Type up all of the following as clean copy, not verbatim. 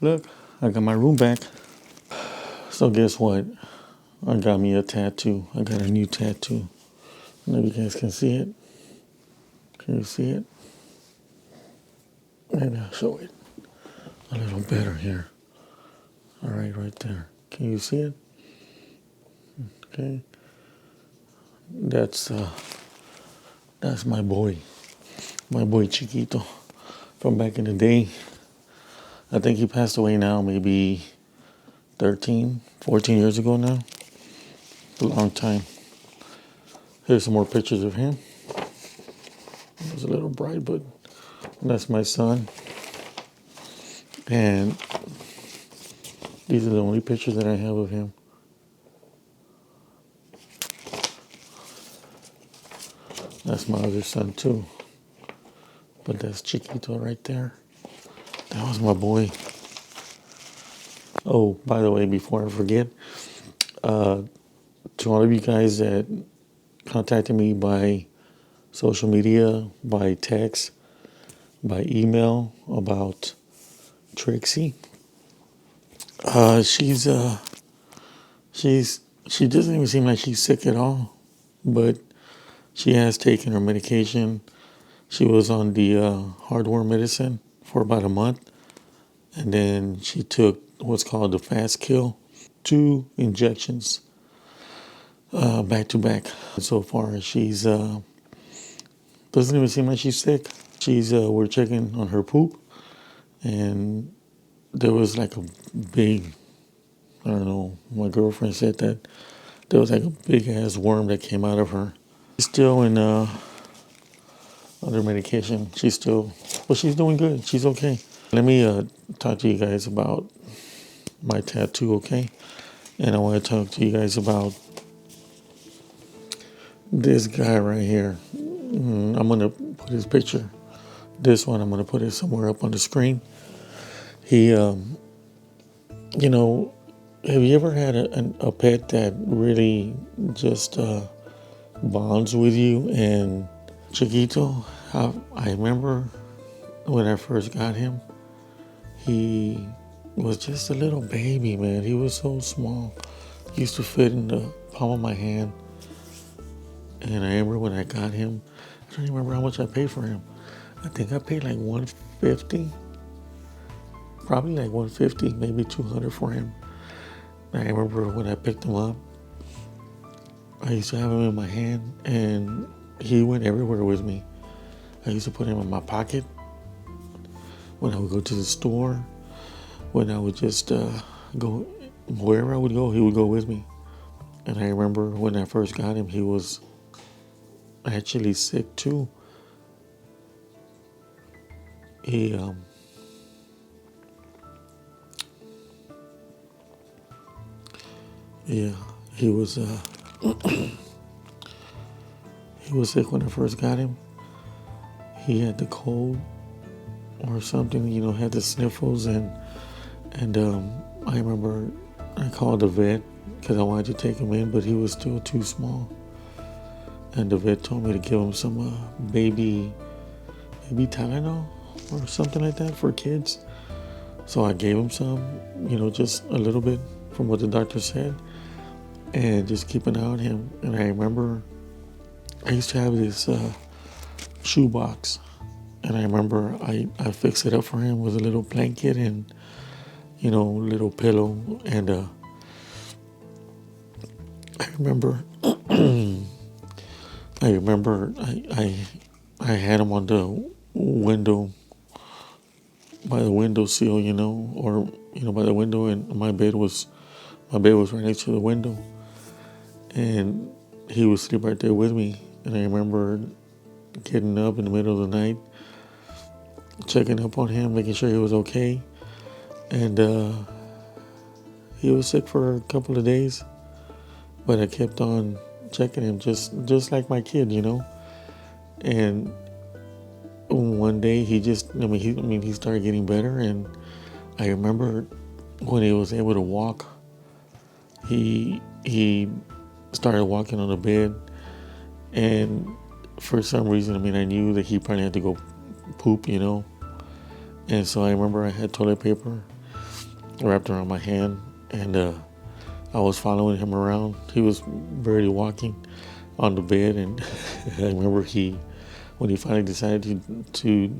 Look, I got my room back. So guess what? I got me a tattoo. I got a new tattoo. I don't know if you guys can see it. Can you see it? Maybe I'll show it a little better here. All right there. Can you see it? Okay. That's my boy Chiquito from back in the day. I think he passed away now, maybe 13, 14 years ago now. A long time. Here's some more pictures of him. It was a little bright, but that's my son. And these are the only pictures that I have of him. That's my other son too. But that's Chiquito right there. That was my boy. Oh, by the way, before I forget, to all of you guys that contacted me by social media, by text, by email about Trixie, she doesn't even seem like she's sick at all, but she has taken her medication. She was on the heartworm medicine for about a month, and then she took what's called the fast kill, 2 injections back to back. So far, she's doesn't even seem like she's sick. We're checking on her poop, and there was like a big, I don't know, my girlfriend said that there was like a big ass worm that came out of her. She's still in under medication. She's doing good. She's okay. Let me talk to you guys about my tattoo, okay? And I want to talk to you guys about this guy right here. I'm going to put his picture. This one, I'm going to put it somewhere up on the screen. He, have you ever had a pet that really just bonds with you? And Chiquito, I remember when I first got him, he was just a little baby, man. He was so small. He used to fit in the palm of my hand. And I remember when I got him, I don't even remember how much I paid for him. I think I paid like $150, probably like $150, maybe $200 for him. And I remember when I picked him up, I used to have him in my hand, and he went everywhere with me. I used to put him in my pocket when I would go to the store, when I would just go, wherever I would go, he would go with me. And I remember when I first got him, he was actually sick too. He was he was sick when I first got him. He had the cold or something, had the sniffles, and I remember I called the vet because I wanted to take him in, but he was still too small. And the vet told me to give him some baby Tylenol or something like that for kids. So I gave him some, just a little bit from what the doctor said, and just keep an eye on him. And I remember I used to have this shoe box, and I remember I fixed it up for him with a little blanket and, little pillow. And I remember I had him on the window, by the window sill, or by the window, and my bed was right next to the window, and he would sleep right there with me. And I remember getting up in the middle of the night, checking up on him, making sure he was okay. And he was sick for a couple of days, but I kept on checking him, just like my kid, And one day he started getting better. And I remember when he was able to walk, he started walking on the bed, and for some reason, I knew that he probably had to go poop, And so I remember I had toilet paper, wrapped around my hand, and I was following him around. He was barely walking on the bed, and I remember when he finally decided to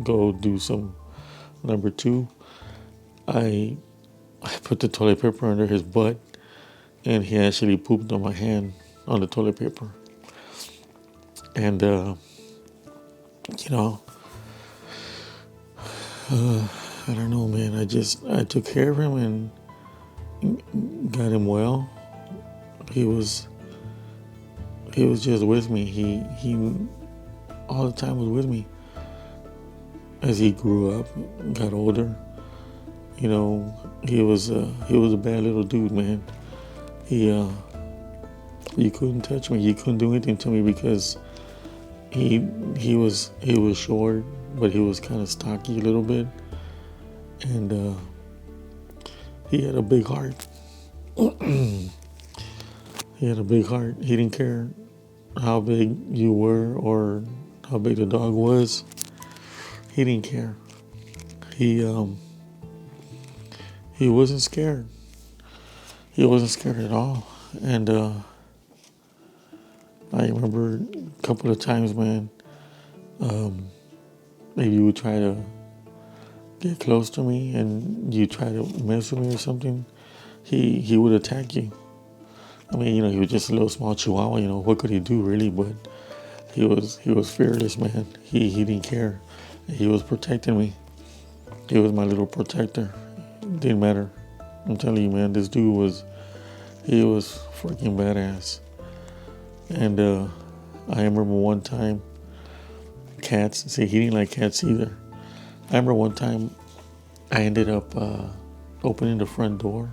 go do some number two, I put the toilet paper under his butt, and he actually pooped on my hand on the toilet paper. And you know, I don't know, man. I took care of him and got him well. He was just with me. He all the time was with me. As he grew up, got older, you know, he was a bad little dude, man. You couldn't touch me. You couldn't do anything to me because he was short, but he was kind of stocky a little bit, and he had a big heart. He had a big heart. He didn't care how big you were or how big the dog was. He didn't care. He wasn't scared. He wasn't scared at all. And I remember a couple of times, man, maybe you would try to get close to me and you try to mess with me or something, he would attack you. I mean, you know, he was just a little small chihuahua, you know, what could he do really? But he was fearless, man. He didn't care. He was protecting me. He was my little protector. It didn't matter. I'm telling you, man, this dude was freaking badass. And I remember one time, cats, see, he didn't like cats either. I remember one time I ended up opening the front door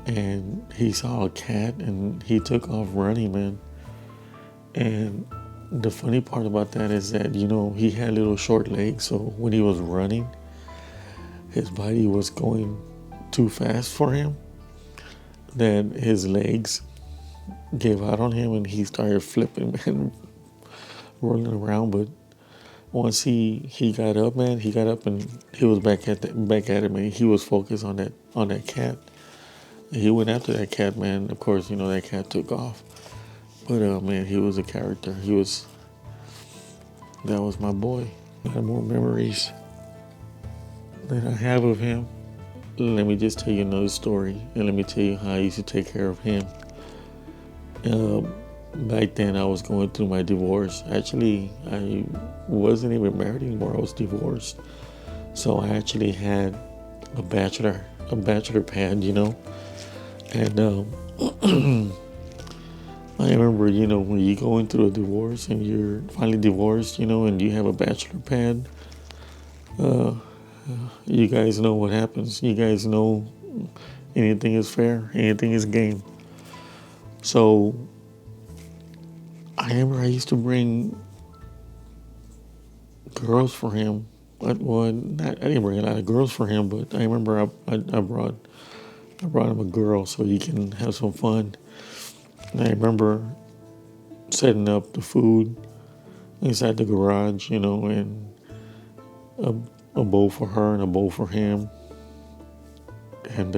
and he saw a cat and he took off running, man. And the funny part about that is that, you know, he had little short legs, so when he was running, his body was going too fast for him, that his legs gave out on him and he started flipping and rolling around. But once he got up, man, he got up and he was back at it, man. He was focused on that cat. He went after that cat, man. Of course, you know, that cat took off. But man, he was a character. That was my boy. I have more memories that I have of him. Let me just tell you another story, and let me tell you how I used to take care of him. Back then, I was going through my divorce. Actually, I wasn't even married anymore. I was divorced. So I actually had a bachelor pad, you know. And I remember, you know, when you're going through a divorce and you're finally divorced, you know, and you have a bachelor pad, you guys know what happens. You guys know anything is fair, anything is game. So I remember I used to bring girls for him. I didn't bring a lot of girls for him, but I remember I brought him a girl so he can have some fun. And I remember setting up the food inside the garage, you know, and a bowl for her and a bowl for him. And,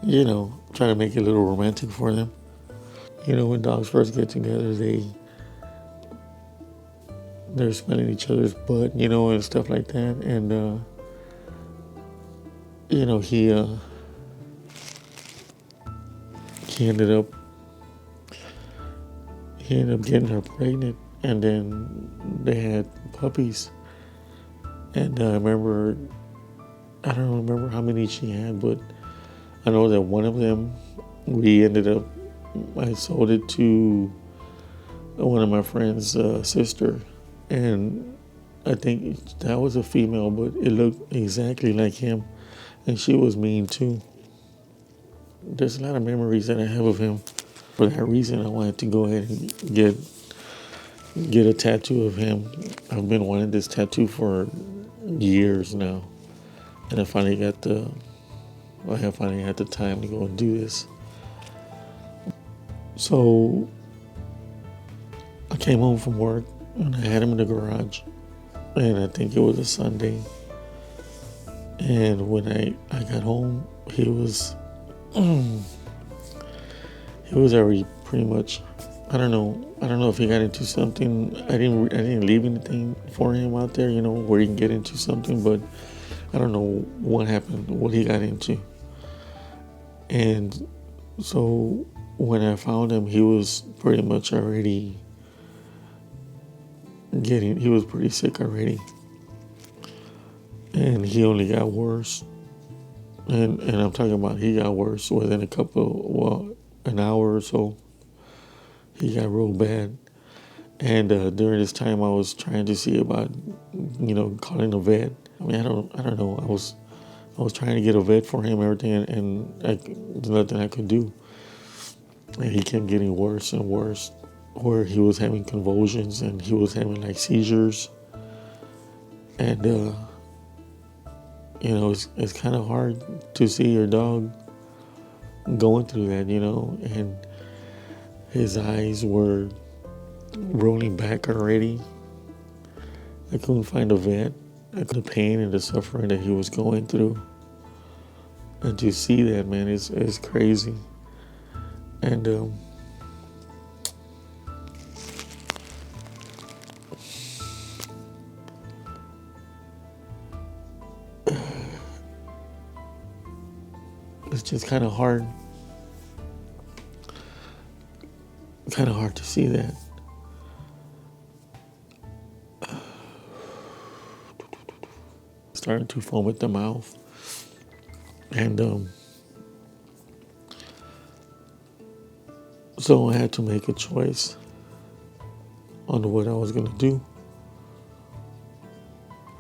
you know, try to make it a little romantic for them. You know, when dogs first get together, they're smelling each other's butt, you know, and stuff like that. And, you know, he ended up getting her pregnant, and then they had puppies. And I don't remember how many she had, but I know that one of them, I sold it to one of my friend's sister, and I think that was a female, but it looked exactly like him, and she was mean too. There's a lot of memories that I have of him. For that reason, I wanted to go ahead and get a tattoo of him. I've been wanting this tattoo for years now, and I finally had the time to go and do this. So I came home from work and I had him in the garage, and I think it was a Sunday, And when I got home, he was already pretty much, I don't know if he got into something. I didn't leave anything for him out there, where he can get into something, but I don't know what happened, what he got into. And so when I found him, he was pretty much already he was pretty sick already. And he only got worse. And I'm talking about he got worse within an hour or so. He got real bad. And during this time, I was trying to see about, calling a vet. I mean, I don't know. I was trying to get a vet for him, everything, and there's nothing I could do. And he kept getting worse and worse, where he was having convulsions and he was having like seizures. And it's kind of hard to see your dog going through that, and his eyes were rolling back already. I couldn't find a vet. The pain and the suffering that he was going through. And to see that, man, it's crazy. And it's just kind of hard to see that. Starting to foam at the mouth. And so I had to make a choice on what I was going to do.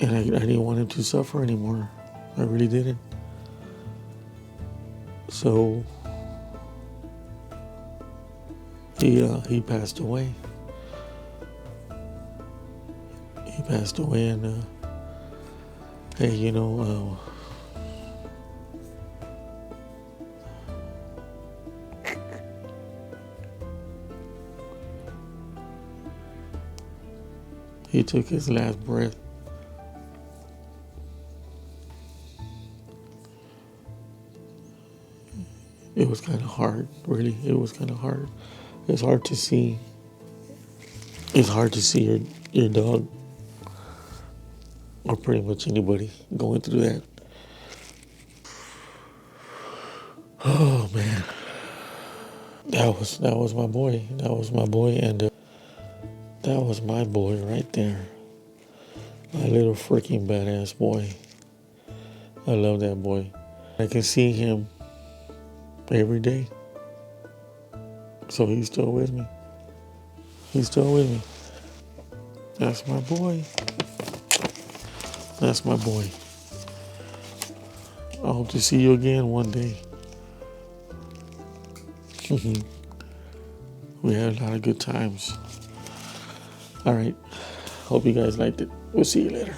And I didn't want him to suffer anymore. I really didn't. So he passed away. He passed away, and hey, he took his last breath. It was kind of hard, really. It was kind of hard. It's hard to see. It's hard to see your dog, or pretty much anybody, going through that. Oh man, that was my boy. That was my boy, and that was my boy right there. My little freaking badass boy. I love that boy. I can see him every day. So he's still with me. He's still with me. That's my boy. That's my boy. I hope to see you again one day. We had a lot of good times. All right. Hope you guys liked it. We'll see you later.